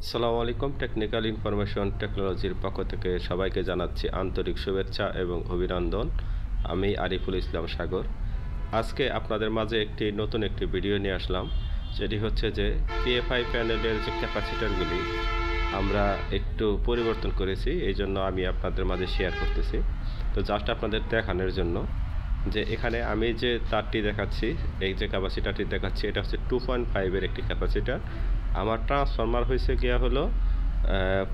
আসসালামু আলাইকুম। Technical information টেকনোলজির পক্ষ থেকে সবাইকে জানাচ্ছি আন্তরিক শুভেচ্ছা এবং অভিনন্দন। আমি আরিফুল ইসলাম সাগর। আজকে আপনাদের মাঝে নতুন একটি ভিডিও নিয়ে আসলাম। সেটি হচ্ছে যে পিএফআই প্যানেলের যে ক্যাপাসিটরগুলি আমরা একটু পরিবর্তন করেছি, এই জন্য আমি আপনাদের মাঝে শেয়ার করতেছি। তো জাস্ট আপনাদের দেখানোর জন্য যে এখানে আমি যে তারটি দেখাচ্ছি, এই যে ক্যাপাসিটারটি দেখাচ্ছি, এটা হচ্ছে 2.5 এর একটি ক্যাপাসিটার। আমার ট্রান্সফরমার হয়েছে গিয়া হলো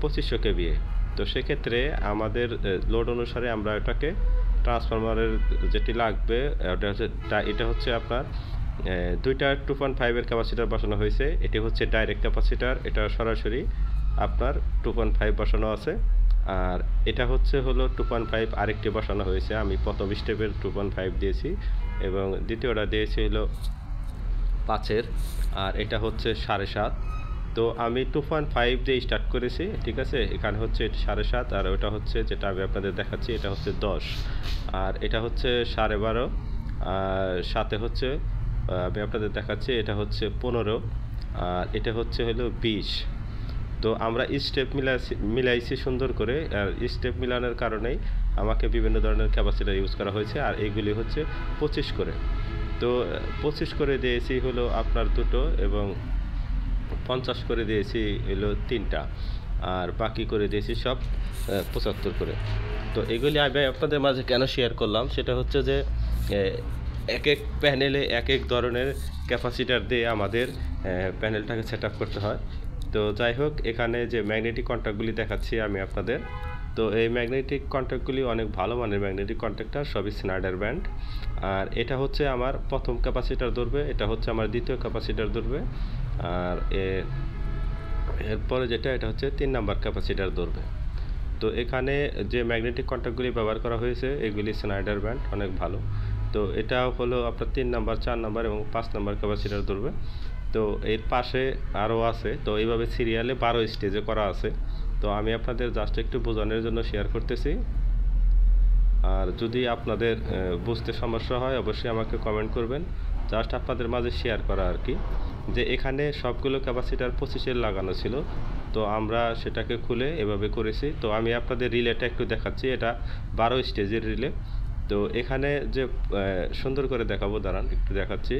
2500 কেভিএ। তো সেক্ষেত্রে আমাদের লোড অনুসারে আমরা এটাকে ট্রান্সফরমারের যেটি লাগবে এটা হচ্ছে আপনার দুইটা 2.5 এর ক্যাপাসিটার বসানো হয়েছে। এটি হচ্ছে ডাইরেক্ট ক্যাপাসিটার, এটা সরাসরি আপনার 2.5 বসানো আছে। আর এটা হলো 2.5 আরেকটি বসানো হয়েছে। আমি প্রথম স্টেপের 2.5 দিয়েছি এবং দ্বিতীয়টা দিয়েছি হলো 5-এর, আর এটা হচ্ছে 7.5। তো আমি 2.5 দিয়ে স্টার্ট করেছি, ঠিক আছে। এখানে হচ্ছে 7.5, আর ওটা হচ্ছে যেটা আমি আপনাদের দেখাচ্ছি এটা হচ্ছে 10, আর এটা হচ্ছে 12.5, আর সাথে হচ্ছে আমি আপনাদের দেখাচ্ছি এটা হচ্ছে 15, আর এটা হলো 20। তো আমরা স্টেপ মিলাইছি সুন্দর করে, আর স্টেপ মিলানোর কারণেই আমাকে বিভিন্ন ধরনের ক্যাপাসিটার ইউজ করা হয়েছে। আর এইগুলি হচ্ছে 25 করে। তো 25 করে দিয়েছি হলো আপনার দুটো, এবং 50 করে দিয়েছি হলো 3টা, আর বাকি করে দিয়েছি সব 75 করে। তো এগুলি আমি আপনাদের মাঝে কেন শেয়ার করলাম, সেটা হচ্ছে যে এক এক প্যানেলে এক এক ধরনের ক্যাপাসিটার দিয়ে আমাদের প্যানেলটাকে সেট আপ করতে হয়। তো যাই হোক, এখানে যে ম্যাগনেটিক কন্ট্যাক্টগুলি দেখাচ্ছি আমি আপনাদের, তো এই ম্যাগনেটিক কন্ট্যাক্টগুলি অনেক ভালো মানের ম্যাগনেটিক কন্ট্যাক্টর, সবই স্নাইডার ব্যান্ড। আর এটা হচ্ছে আমার প্রথম ক্যাপাসিটার ধরবে, এটা হচ্ছে আমার দ্বিতীয় ক্যাপাসিটার ধরবে, আর এরপরে এটা হচ্ছে 3 নাম্বার ক্যাপাসিটার ধরবে। তো এখানে যে ম্যাগনেটিক কন্ট্যাক্টগুলি ব্যবহার করা হয়েছে এগুলি স্নাইডার ব্যান্ড, অনেক ভালো। তো এটা হলো আপনার 3 নাম্বার, 4 নাম্বার এবং 5 নাম্বার ক্যাপাসিটার ধরবে। তো এর পাশে আরও আছে, তো এইভাবে সিরিয়ালে 12 স্টেজে করা আছে। তো আমি আপনাদের জাস্ট একটু বোঝানোর জন্য শেয়ার করতেছি। আর যদি আপনাদের বুঝতে সমস্যা হয় অবশ্যই আমাকে কমেন্ট করবেন। জাস্ট আপনাদের মাঝে শেয়ার করা আর কি, যে এখানে সবগুলো ক্যাপাসিটার 25-এর লাগানো ছিল, তো আমরা সেটাকে খুলে এভাবে করেছি। তো আমি আপনাদের রিলেটা একটু দেখাচ্ছি, এটা 12 স্টেজের রিলে। তো এখানে যে সুন্দর করে দেখাবো, দাঁড়ান একটু দেখাচ্ছি।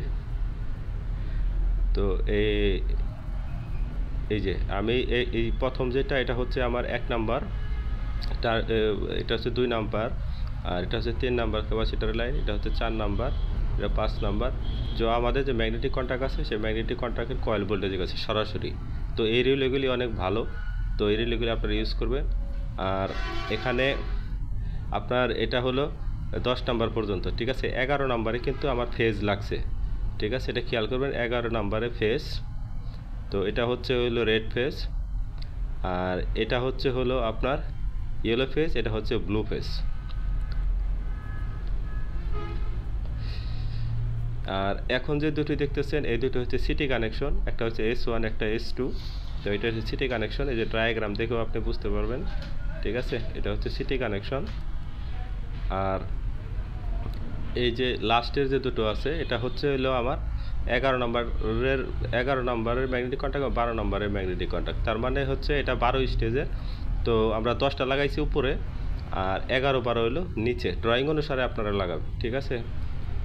তো এই যে আমি এই প্রথম এটা হচ্ছে আমার 1 নাম্বার, এটা হচ্ছে 2 নাম্বার, আর এটা হচ্ছে 3 নাম্বার ক্যাপাসিটার লাইন, এটা হচ্ছে 4 নাম্বার, এটা 5 নাম্বার। যে আমাদের যে ম্যাগনেটিক কন্ট্যাক্ট আছে সেই ম্যাগনেটিক কন্ট্যাক্টের কয়েল ভোল্টেজ আছে সরাসরি। তো এই রিলেগুলি অনেক ভালো, তো এই রিলেগুলি আপনারা ইউজ করবেন। আর এখানে আপনার এটা হলো 10 নাম্বার পর্যন্ত, ঠিক আছে। 11 নাম্বারে কিন্তু আমার ফেজ লাগছে, ঠিক আছে, এটা খেয়াল করবেন। 11 নাম্বারে ফেজ, তো এটা হলো রেড ফেজ, আর এটা হলো আপনার ইয়েলো ফেজ, এটা হচ্ছে ব্লু ফেজ। আর এখন যে দুটি দেখতেছেন এই দুটো হচ্ছে সিটি কানেকশন, একটা হচ্ছে S1, একটা S2। তো এটা হচ্ছে সিটি কানেকশন, এই যে ডায়াগ্রাম দেখেও আপনি বুঝতে পারবেন, ঠিক আছে। এটা হচ্ছে সিটি কানেকশন। আর এই যে লাস্টের যে দুটো আছে এটা হলো আমার 11 নম্বরের ম্যাগনেটিক কন্ট্যাক্ট, 12 নম্বরের ম্যাগনেটিক কন্ট্যাক্ট। তার মানে হচ্ছে এটা 12 স্টেজের। তো আমরা 10টা লাগাইছি উপরে, আর 11-12 হলো নিচে। ড্রয়িং অনুসারে আপনারা লাগাবেন, ঠিক আছে।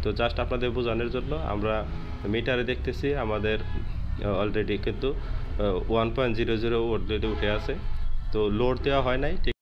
তো জাস্ট আপনাদের বোঝানোর জন্য আমরা মিটারে দেখতেছি আমাদের অলরেডি কিন্তু 1.00 অলরেডি উঠে আছে। তো লোড দেওয়া হয় নাই, ঠিক